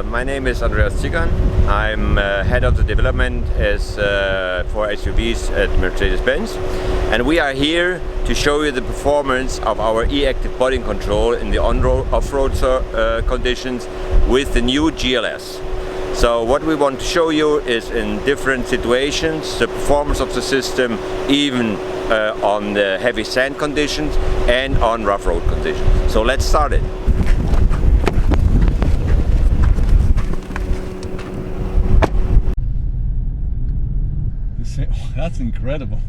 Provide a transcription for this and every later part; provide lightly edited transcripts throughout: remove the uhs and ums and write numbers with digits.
My name is Andreas Zygan. I'm head of the development for SUVs at Mercedes-Benz, and we are here to show you the performance of our e-active body control in the off-road conditions with the new GLS. So what we want to show you is in different situations the performance of the system, even on the heavy sand conditions and on rough road conditions. So let's start it. That's incredible.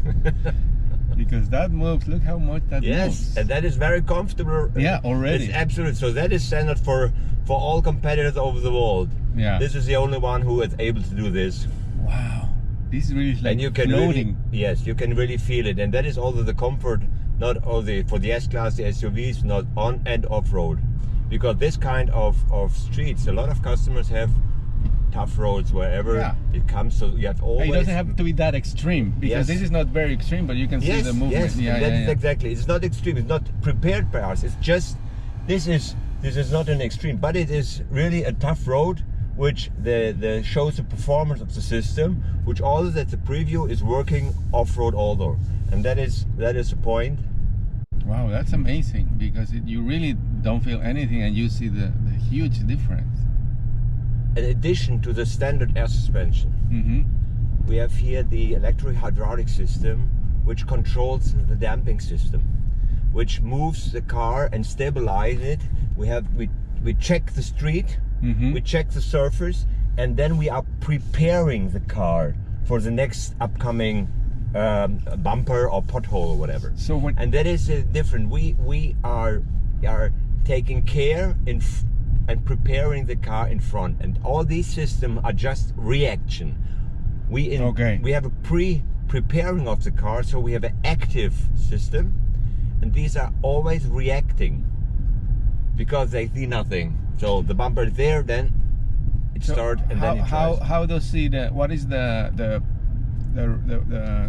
Because that moves, look how much that moves. Yes, and that is very comfortable. Yeah, already. It's absolute. So that is standard for all competitors over the world. Yeah. This is the only one who is able to do this. Wow. This is really like and you can floating. Yes, you can really feel it. And that is also the comfort, not only for the S-Class, the SUVs, not on and off-road. Because this kind of streets, a lot of customers have tough roads wherever it comes, so you have always... It doesn't have to be that extreme, because this is not very extreme, but you can see the movement. Yes, exactly. It's not extreme, it's not prepared by us, it's just, this is not an extreme, but it is really a tough road, which shows the performance of the system, which also that the preview is working off-road also. And that is the point. Wow, that's amazing, because you really don't feel anything and you see the huge difference. In addition to the standard air suspension, we have here the electric hydraulic system, which controls the damping system, which moves the car and stabilizes it. We check the street, we check the surface, and then we are preparing the car for the next upcoming bumper or pothole or whatever. So and that is different. We are taking care and preparing the car in front, and all these systems are just reaction. We have a preparing of the car, so we have an active system, and these are always reacting because they see nothing. So the bumper is there, then it starts, and then it tries. How does what is the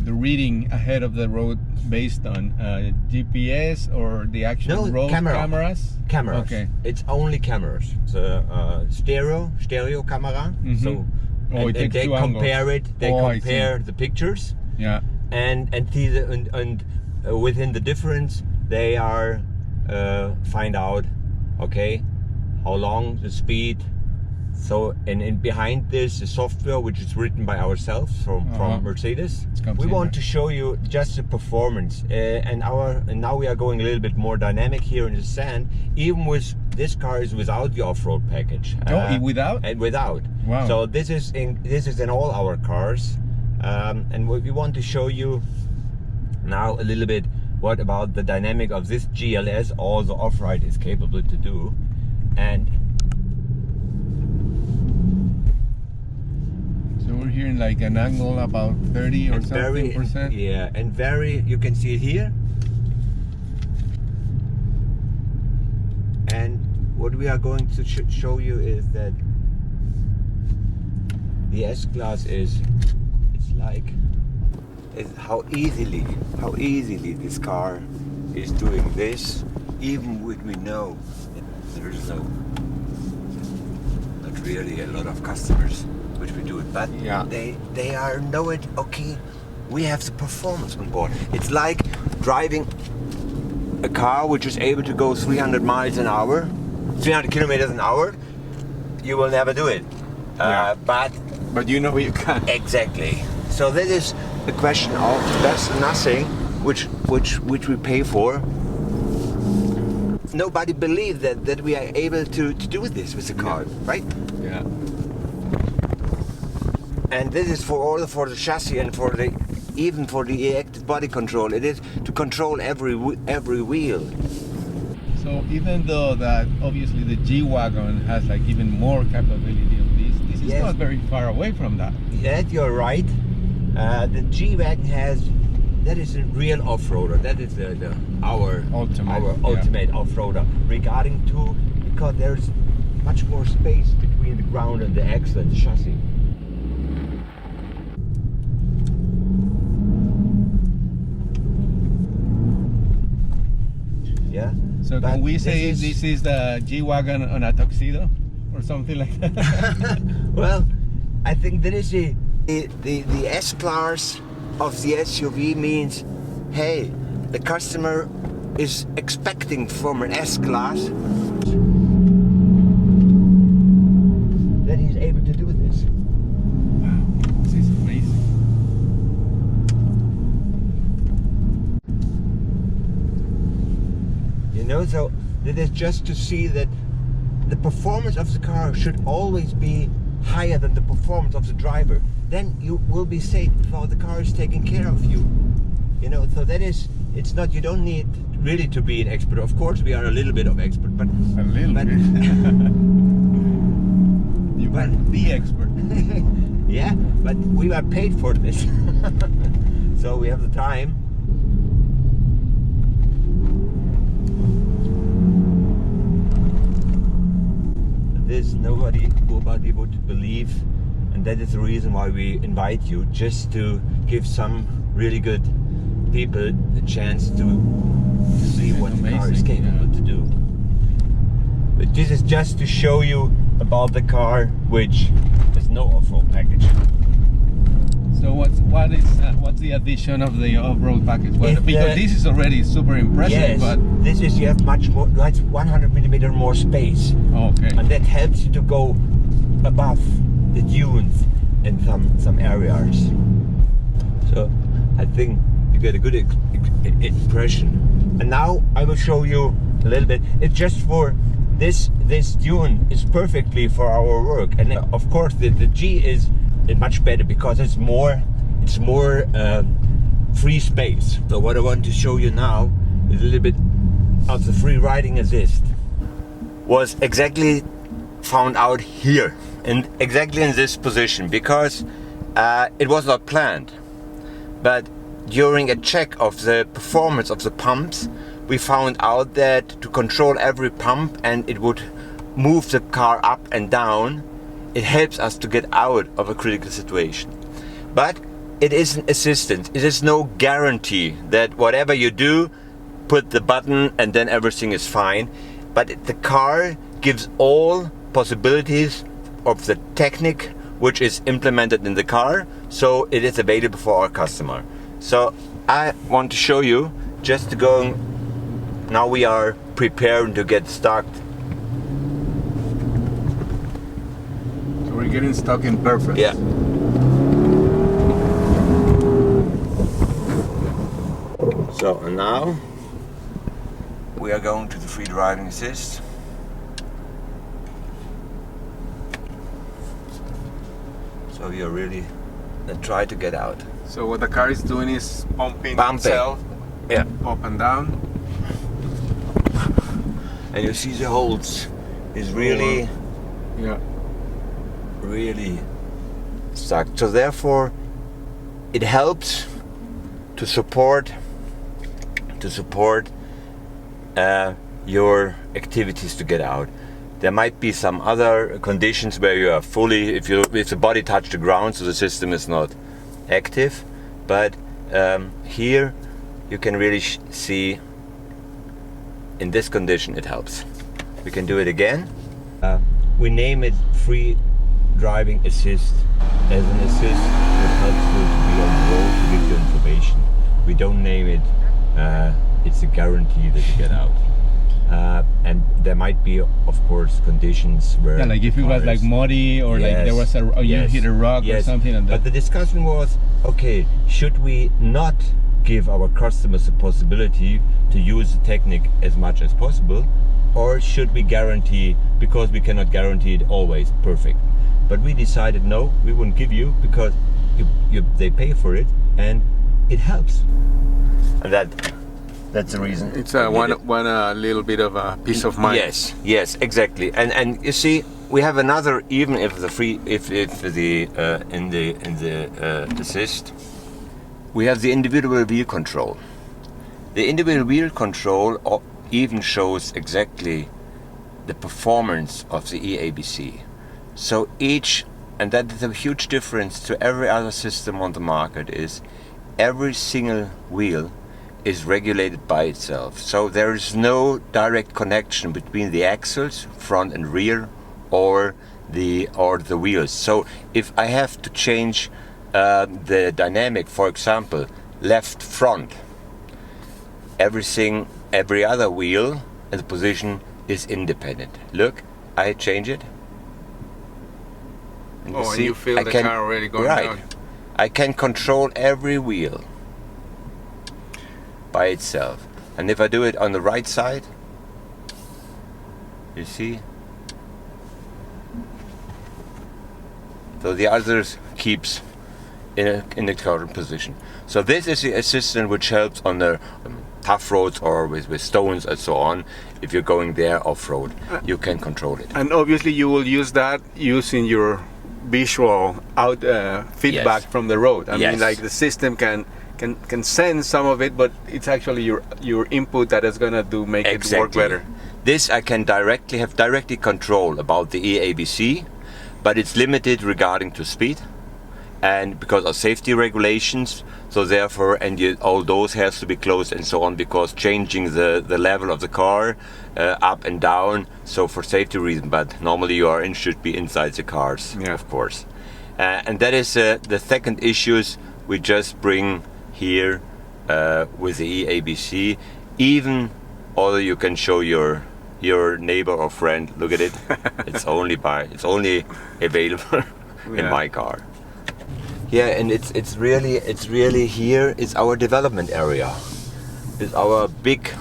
reading ahead of the road based on GPS or the actual road cameras? Cameras. Okay. It's only cameras. It's a stereo camera. So and they compare angles. it. They compare the pictures. Yeah. And within the difference, they are find out, okay, how long the speed. So and behind this is software which is written by ourselves from Mercedes. We want to show you just the performance, and now we are going a little bit more dynamic here in the sand. Even with this car is without the off-road package. Without? And without. Wow. So this is in all our cars, and we want to show you now a little bit what about the dynamic of this GLS also off-road is capable to do, and. We're here in like an angle about 30 or something percent. Yeah, and you can see it here. And what we are going to show you is that the S-Class is how easily this car is doing this, even when we know that there is not really a lot of customers which we do it, but they are know it. Okay, we have the performance on board. It's like driving a car which is able to go 300 miles an hour, 300 kilometers an hour. You will never do it, but you know you can. Exactly. So that is a question of that's nothing which we pay for. Nobody believed that we are able to do this with the car, right? Yeah. And this is for the chassis and even for the e-active body control. It is to control every wheel. So even though that obviously the G-Wagon has like even more capability of this is not very far away from that. Yeah, you're right. The G-Wagon that is a real off-roader. That is our ultimate off-roader. Regarding to, because there's much more space between the ground and the axle and the chassis. Yeah. So can we say this is the G-Wagon on a tuxedo? or something like that? Well, I think that is the S-Class of the SUV means, hey, the customer is expecting from an S-Class that he's able to do this. Wow, this is amazing. You know, so that is just to see that the performance of the car should always be higher than the performance of the driver. Then you will be safe while the car is taking care of you. You know, so that is, it's not, you don't need really to be an expert. Of course, we are a little bit of expert, but A little bit. You are the expert. yeah, but we are paid for this. So we have the time. This nobody would believe, and that is the reason why we invite you, just to give some really good people the chance to see what the car is capable to do. But this is just to show you about the car, which has no off-road package. So what's the addition of the off-road package? Because this is already super impressive. Yes, but this is, you have much more, like 100mm more space. okay. And that helps you to go above the dunes in some areas. So I think you get a good impression. And now I will show you a little bit. It's just for this dune is perfectly for our work. And of course the G is much better because it's more free space. So what I want to show you now is a little bit of the free riding assist. Was exactly found out here and exactly in this position because it was not planned, but during a check of the performance of the pumps we found out that to control every pump and it would move the car up and down, it helps us to get out of a critical situation. But it is an assistance. It is no guarantee that whatever you do, put the button and then everything is fine. But the car gives all possibilities of the technique which is implemented in the car, so it is available for our customer. So I want to show you, just to go, now we are preparing to get started. So we're getting stuck in perfect. Yeah. So and now we are going to the free driving assist. So we are really try to get out. So what the car is doing is pumping itself, yeah, up and down. And you see the holes is really, really stuck. So therefore, it helps to support your activities to get out. There might be some other conditions where you are fully, if the body touched the ground, so the system is not active. But here you can really see in this condition it helps. We can do it again. We name it free driving assist as an assist that helps you to be on the road to give you information. We don't name it. It's a guarantee that you get out. And there might be, of course, conditions where like if it was like muddy or like there was you hit a rock or something. And but the discussion was, okay, should we not give our customers the possibility to use the technique as much as possible, or should we guarantee, because we cannot guarantee it always perfect? But we decided no, we wouldn't give you, because they pay for it and it helps. And that's the reason. It's one little bit of a peace of mind. Yes, exactly. And you see, we have another, even if the free, if the in the assist, we have the individual wheel control. The individual wheel control even shows exactly the performance of the EABC. So each, and that is a huge difference to every other system on the market, is every single wheel is regulated by itself. So there is no direct connection between the axles, front and rear, or the wheels. So if I have to change the dynamic, for example, left front, every other wheel and the position is independent. Look, I change it. And you feel the car already going down. I can control every wheel by itself. And if I do it on the right side, you see? So the others keeps in the current position. So this is the assistant which helps on the tough roads or with stones and so on. If you're going there off-road, you can control it. And obviously you will use that using your visual feedback from the road. I mean, like the system can sense some of it, but it's actually your input that is gonna make it work better. This I can have directly control about the EABC, but it's limited regarding to speed and because of safety regulations. So therefore, all those has to be closed and so on, because changing the level of the car up and down, so for safety reasons. But normally should be inside the cars, of course. And that is the second issues we just bring here with the EABC. Even although you can show your neighbor or friend, look at it. it's only available in my car. Yeah, and it's really here is our development area. It's our big,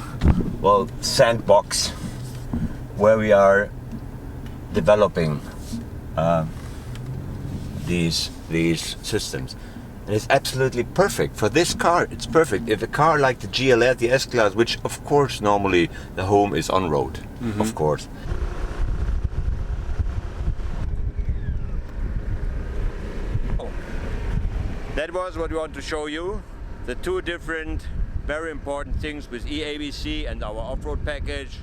sandbox where we are developing these systems. And it's absolutely perfect for this car. It's perfect. If a car like the GLS, the S-Class, which of course normally the home is on road, of course. That was what we want to show you. The two different, very important things with EABC and our off-road package.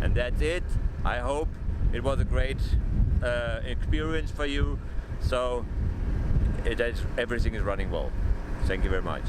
And that's it. I hope it was a great experience for you. So everything is running well. Thank you very much.